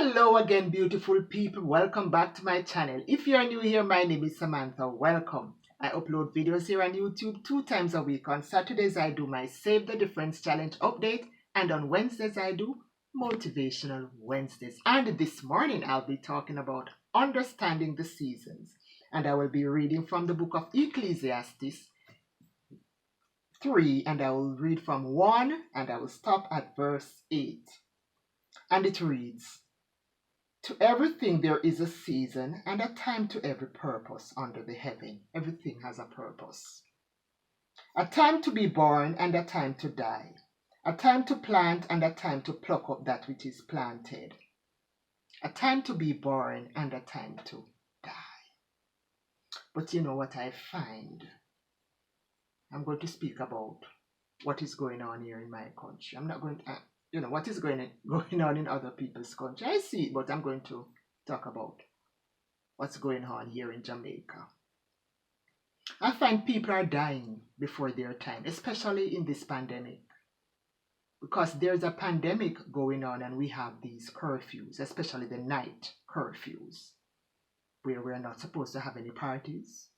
Hello again, beautiful people. Welcome back to my channel. If you are new here, my name is Samantha. Welcome. I upload videos here on YouTube 2 times a week. On Saturdays, I do my Save the Difference Challenge update. And on Wednesdays, I do Motivational Wednesdays. And this morning, I'll be talking about understanding the seasons. And I will be reading from the book of Ecclesiastes 3. And I will read from 1 and I will stop at verse 8. And it reads, "To everything there is a season and a time to every purpose under the heaven." Everything has a purpose. "A time to be born and a time to die. A time to plant and a time to pluck up that which is planted. A time to be born and a time to die." But you know what I find? I'm going to speak about what is going on here in my country. I'm not going to... what is going on in other people's country. I see it, but I'm going to talk about what's going on here in Jamaica. I find people are dying before their time, especially in this pandemic. Because there's a pandemic going on and we have these curfews, especially the night curfews, where we're not supposed to have any parties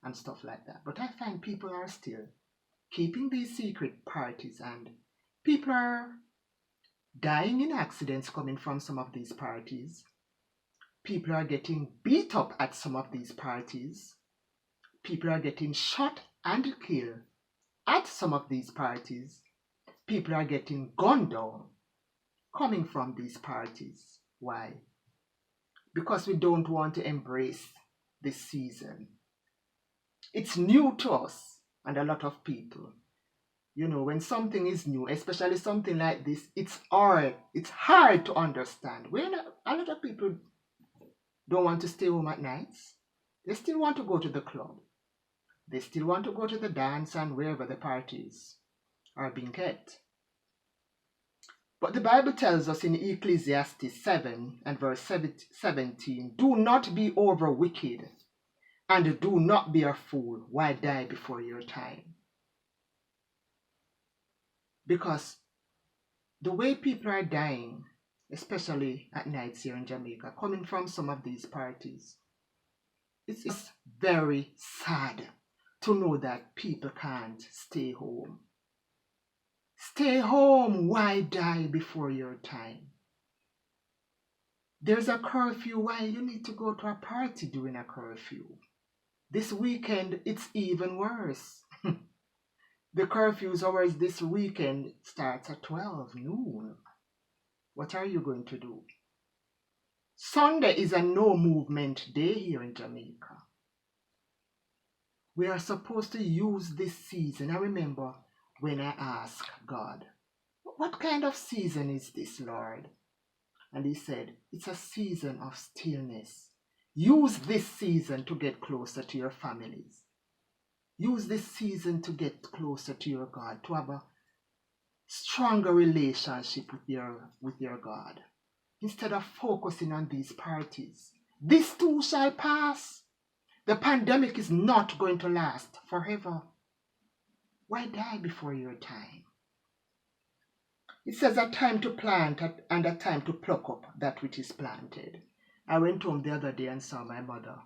and stuff like that. But I find people are still keeping these secret parties, and people are dying in accidents coming from some of these parties. People are getting beat up at some of these parties. People are getting shot and killed at some of these parties. People are getting gunned down coming from these parties. Why? Because we don't want to embrace this season. It's new to us, and a lot of people, when something is new, especially something like this, it's hard to understand. A lot of people don't want to stay home at nights. They still want to go to the club. They still want to go to the dance and wherever the parties are being kept. But the Bible tells us in Ecclesiastes 7 and verse 17, "Do not be over wicked, and do not be a fool. Why die before your time?" Because the way people are dying, especially at nights here in Jamaica, coming from some of these parties, it's very sad to know that people can't stay home. Stay home. Why die before your time? There's a curfew. Why you need to go to a party during a curfew? This weekend, it's even worse. The curfew hours this weekend starts at 12 noon. What are you going to do? Sunday is a no movement day here in Jamaica. We are supposed to use this season. I remember when I asked God, "What kind of season is this, Lord?" And he said, "It's a season of stillness. Use this season to get closer to your families. Use this season to get closer to your God, to have a stronger relationship with your God, instead of focusing on these parties. This too shall pass. The pandemic is not going to last forever. Why die before your time?" It says a time to plant and a time to pluck up that which is planted. I went home the other day and saw my mother,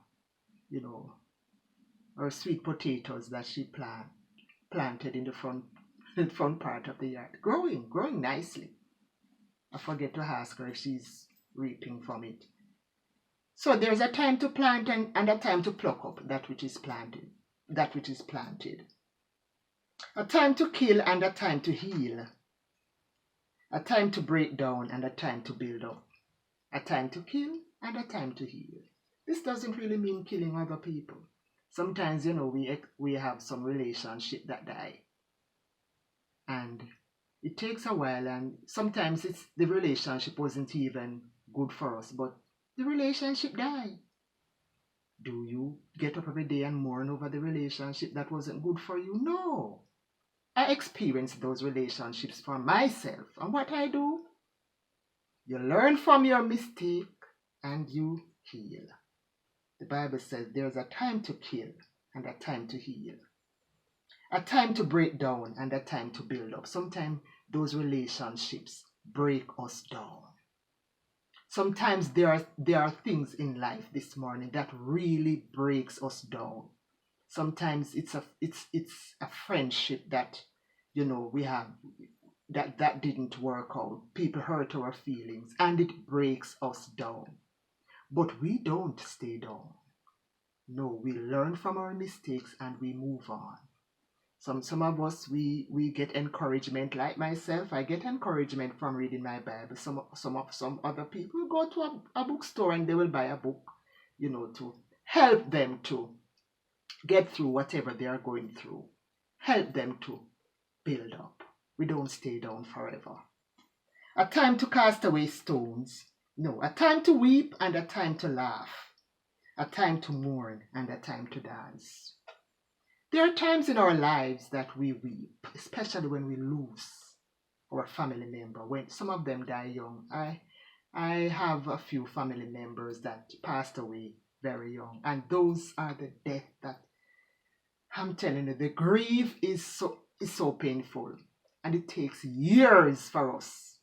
her sweet potatoes that she planted in the front part of the yard, growing nicely. I forget to ask her if she's reaping from it. So there's a time to plant and a time to pluck up that which is planted. A time to kill and a time to heal. A time to break down and a time to build up. A time to kill and a time to heal. This doesn't really mean killing other people. Sometimes, we have some relationship that die. And it takes a while, and sometimes the relationship wasn't even good for us, but the relationship died. Do you get up every day and mourn over the relationship that wasn't good for you? No. I experienced those relationships for myself. And what I do? You learn from your mistake and you heal. The Bible says there's a time to kill and a time to heal. A time to break down and a time to build up. Sometimes those relationships break us down. Sometimes there are things in life this morning that really breaks us down. Sometimes it's a friendship that we have that didn't work out. People hurt our feelings and it breaks us down. But we don't stay down. No, we learn from our mistakes and we move on. Some of us we get encouragement, like myself. I get encouragement from reading my Bible. Some other people go to a bookstore and they will buy a book, to help them to get through whatever they are going through. Help them to build up. We don't stay down forever. A time to cast away stones. No, a time to weep and a time to laugh. A time to mourn and a time to dance. There are times in our lives that we weep, especially when we lose our family member. When some of them die young. I have a few family members that passed away very young, and those are the death that I'm telling you, the grief is so painful, and it takes years for us.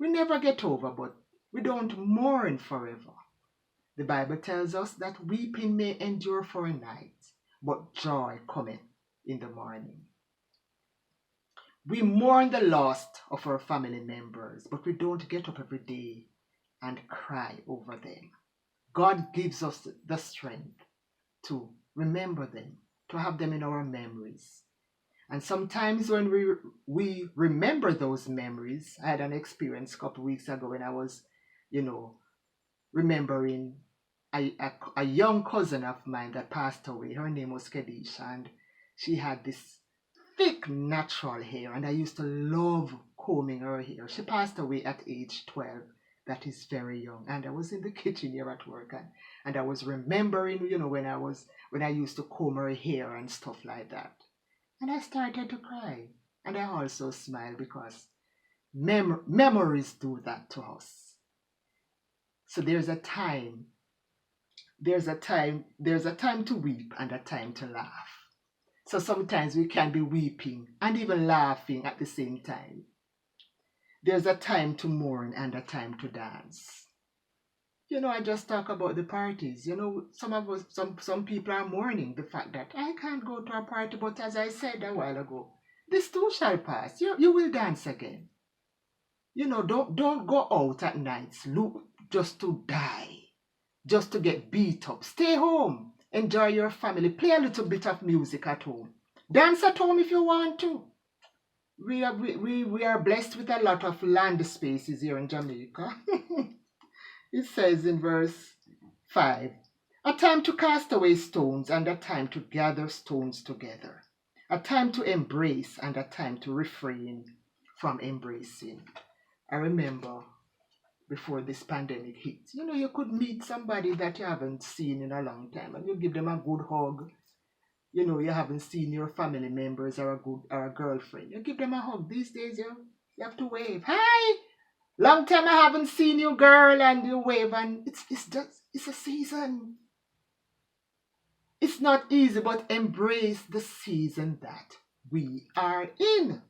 We never get over, but we don't mourn forever. The Bible tells us that weeping may endure for a night, but joy cometh in the morning. We mourn the loss of our family members, but we don't get up every day and cry over them. God gives us the strength to remember them, to have them in our memories. And sometimes when we remember those memories, I had an experience a couple of weeks ago when I was, remembering a young cousin of mine that passed away. Her name was Kedisha, and she had this thick natural hair, and I used to love combing her hair. She passed away at age 12. That is very young. And I was in the kitchen here at work, and I was remembering, when I used to comb her hair and stuff like that. And I started to cry. And I also smiled because memories do that to us. So there's a time to weep and a time to laugh. So sometimes we can be weeping and even laughing at the same time. There's a time to mourn and a time to dance. I just talk about the parties. Some people are mourning the fact that I can't go to a party, but as I said a while ago, this too shall pass. You will dance again. Don't go out at nights just to die, just to get beat up. Stay home. Enjoy your family. Play a little bit of music at home. Dance at home if you want to. We are blessed with a lot of land spaces here in Jamaica. It says in verse 5, a time to cast away stones and a time to gather stones together. A time to embrace and a time to refrain from embracing. I remember before this pandemic hit, you could meet somebody that you haven't seen in a long time and you give them a good hug. You haven't seen your family members or a girlfriend. You give them a hug. These days you have to wave. Hi! Long time I haven't seen you, girl, and you wave, and it's a season. It's not easy, but embrace the season that we are in.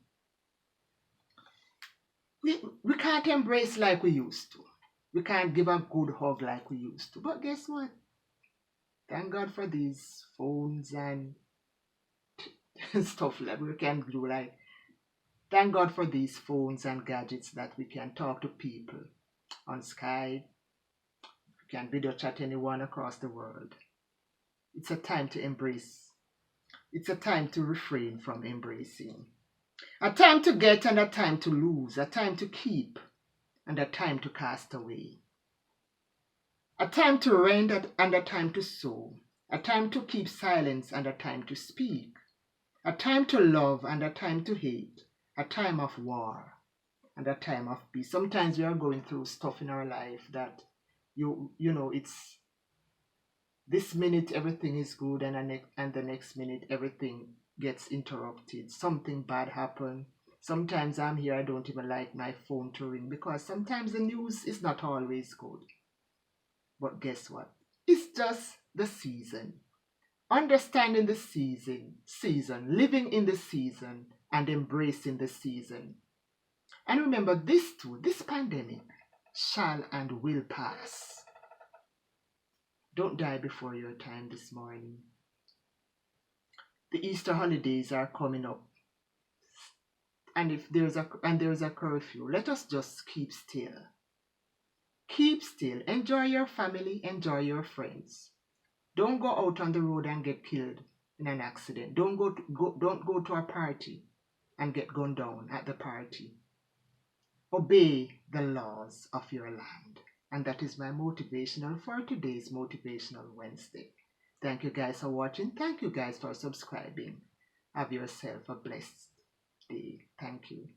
We can't embrace like we used to. We can't give a good hug like we used to. But guess what? Thank God for these phones and stuff that we can do. Thank God for these phones and gadgets that we can talk to people on Skype. We can video chat anyone across the world. It's a time to embrace. It's a time to refrain from embracing. A time to get and a time to lose. A time to keep and a time to cast away. A time to rend and a time to sow. A time to keep silence and a time to speak. A time to love and a time to hate. A time of war and a time of peace. Sometimes we are going through stuff in our life that it's this minute everything is good and the next minute everything gets interrupted. Something bad happened. Sometimes I'm here, I don't even like my phone to ring because sometimes the news is not always good. But guess what? It's just the season. Understanding the season, living in the season, and embracing the season. And remember this too, this pandemic. shall and will pass. Don't die before your time this morning. The Easter holidays are coming up, and if there's a curfew, let us just keep still. Keep still. Enjoy your family, enjoy your friends. Don't go out on the road and get killed in an accident. Don't go to a party and get gunned down at the party. Obey the laws of your land. And that is my motivational for today's Motivational Wednesday. Thank you guys for watching. Thank you guys for subscribing. Have yourself a blessed day. Thank you.